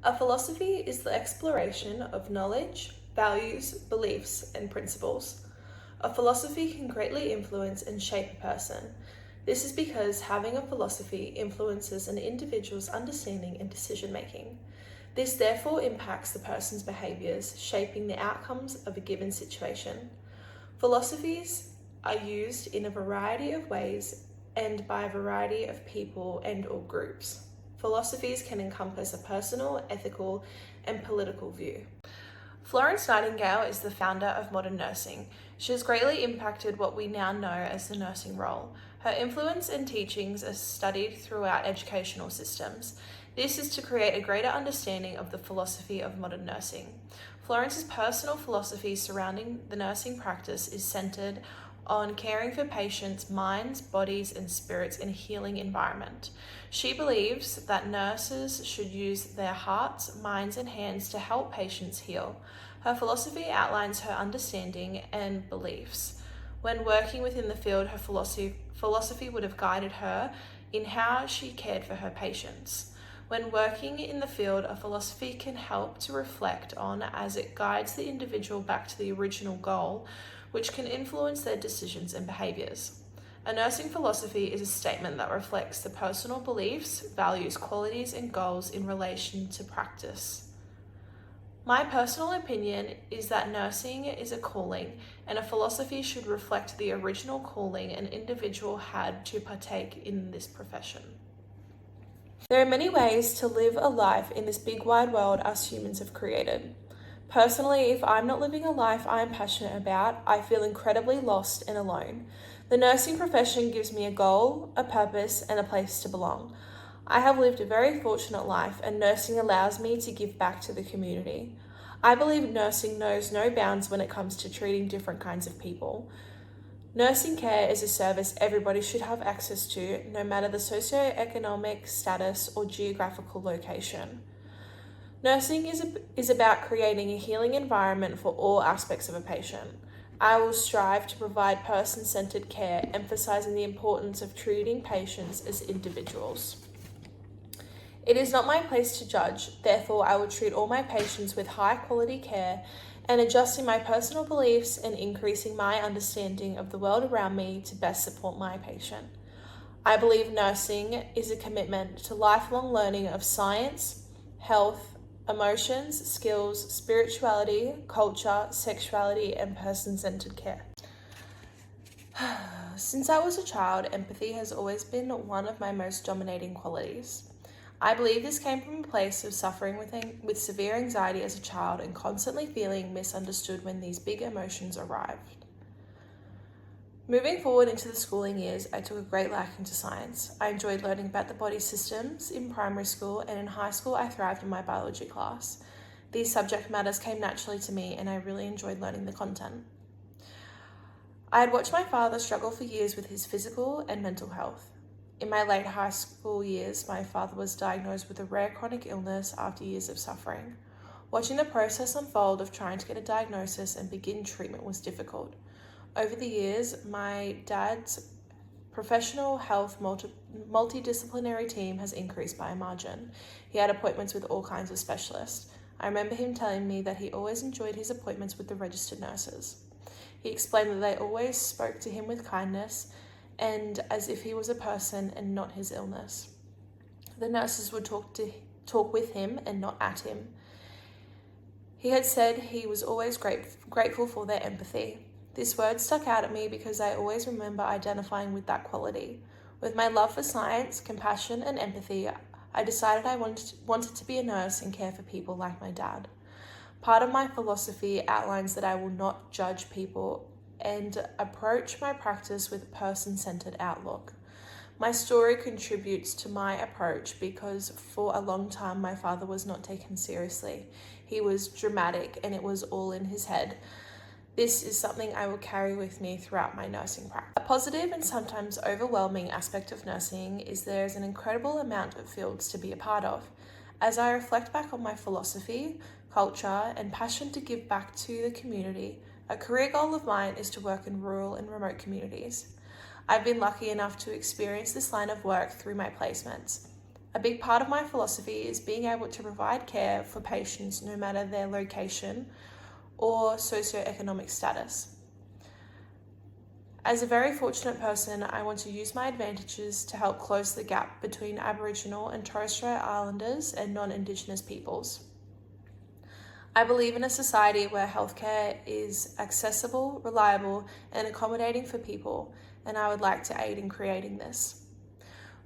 A philosophy is the exploration of knowledge, values, beliefs, and principles. A philosophy can greatly influence and shape a person. This is because having a philosophy influences an individual's understanding and decision making. This therefore impacts the person's behaviours, shaping the outcomes of a given situation. Philosophies are used in a variety of ways and by a variety of people and/or groups. Philosophies can encompass a personal, ethical, and political view. Florence Nightingale is the founder of modern nursing. She has greatly impacted what we now know as the nursing role. Her influence and teachings are studied throughout educational systems. This is to create a greater understanding of the philosophy of modern nursing. Florence's personal philosophy surrounding the nursing practice is centered on caring for patients' minds, bodies, and spirits in a healing environment. She believes that nurses should use their hearts, minds, and hands to help patients heal. Her philosophy outlines her understanding and beliefs. When working within the field, her philosophy would have guided her in how she cared for her patients. When working in the field, a philosophy can help to reflect on as it guides the individual back to the original goal, which can influence their decisions and behaviours. A nursing philosophy is a statement that reflects the personal beliefs, values, qualities, and goals in relation to practice. My personal opinion is that nursing is a calling, and a philosophy should reflect the original calling an individual had to partake in this profession. There are many ways to live a life in this big wide world us humans have created. Personally, if I'm not living a life I am passionate about, I feel incredibly lost and alone. The nursing profession gives me a goal, a purpose, and a place to belong. I have lived a very fortunate life, and nursing allows me to give back to the community. I believe nursing knows no bounds when it comes to treating different kinds of people. Nursing care is a service everybody should have access to, no matter the socioeconomic status or geographical location. Nursing is about creating a healing environment for all aspects of a patient. I will strive to provide person-centered care, emphasizing the importance of treating patients as individuals. It is not my place to judge, therefore I will treat all my patients with high-quality care and adjusting my personal beliefs and increasing my understanding of the world around me to best support my patient. I believe nursing is a commitment to lifelong learning of science, health, emotions, skills, spirituality, culture, sexuality, and person-centered care. Since I was a child, empathy has always been one of my most dominating qualities. I believe this came from a place of suffering with severe anxiety as a child and constantly feeling misunderstood when these big emotions arrived. Moving forward into the schooling years, I took a great liking to science. I enjoyed learning about the body systems in primary school, and in high school I thrived in my biology class. These subject matters came naturally to me, and I really enjoyed learning the content. I had watched my father struggle for years with his physical and mental health. In my late high school years, my father was diagnosed with a rare chronic illness after years of suffering. Watching the process unfold of trying to get a diagnosis and begin treatment was difficult. Over the years, my dad's professional health multidisciplinary team has increased by a margin. He had appointments with all kinds of specialists. I remember him telling me that he always enjoyed his appointments with the registered nurses. He explained that they always spoke to him with kindness and as if he was a person and not his illness. The nurses would talk with him and not at him. He had said he was always grateful for their empathy. This word stuck out at me because I always remember identifying with that quality. With my love for science, compassion, and empathy, I decided I wanted to be a nurse and care for people like my dad. Part of my philosophy outlines that I will not judge people and approach my practice with a person-centered outlook. My story contributes to my approach because for a long time my father was not taken seriously. He was dramatic and it was all in his head. This is something I will carry with me throughout my nursing practice. A positive and sometimes overwhelming aspect of nursing is there is an incredible amount of fields to be a part of. As I reflect back on my philosophy, culture, and passion to give back to the community, a career goal of mine is to work in rural and remote communities. I've been lucky enough to experience this line of work through my placements. A big part of my philosophy is being able to provide care for patients no matter their location or socioeconomic status. As a very fortunate person, I want to use my advantages to help close the gap between Aboriginal and Torres Strait Islanders and non-Indigenous peoples. I believe in a society where healthcare is accessible, reliable, and accommodating for people, and I would like to aid in creating this.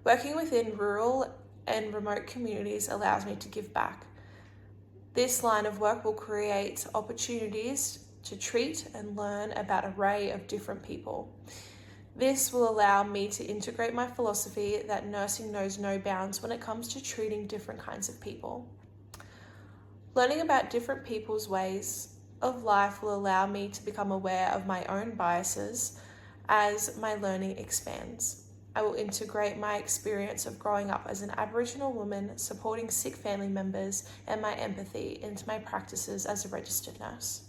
Working within rural and remote communities allows me to give back. This line of work will create opportunities to treat and learn about an array of different people. This will allow me to integrate my philosophy that nursing knows no bounds when it comes to treating different kinds of people. Learning about different people's ways of life will allow me to become aware of my own biases as my learning expands. I will integrate my experience of growing up as an Aboriginal woman, supporting sick family members, and my empathy into my practices as a registered nurse.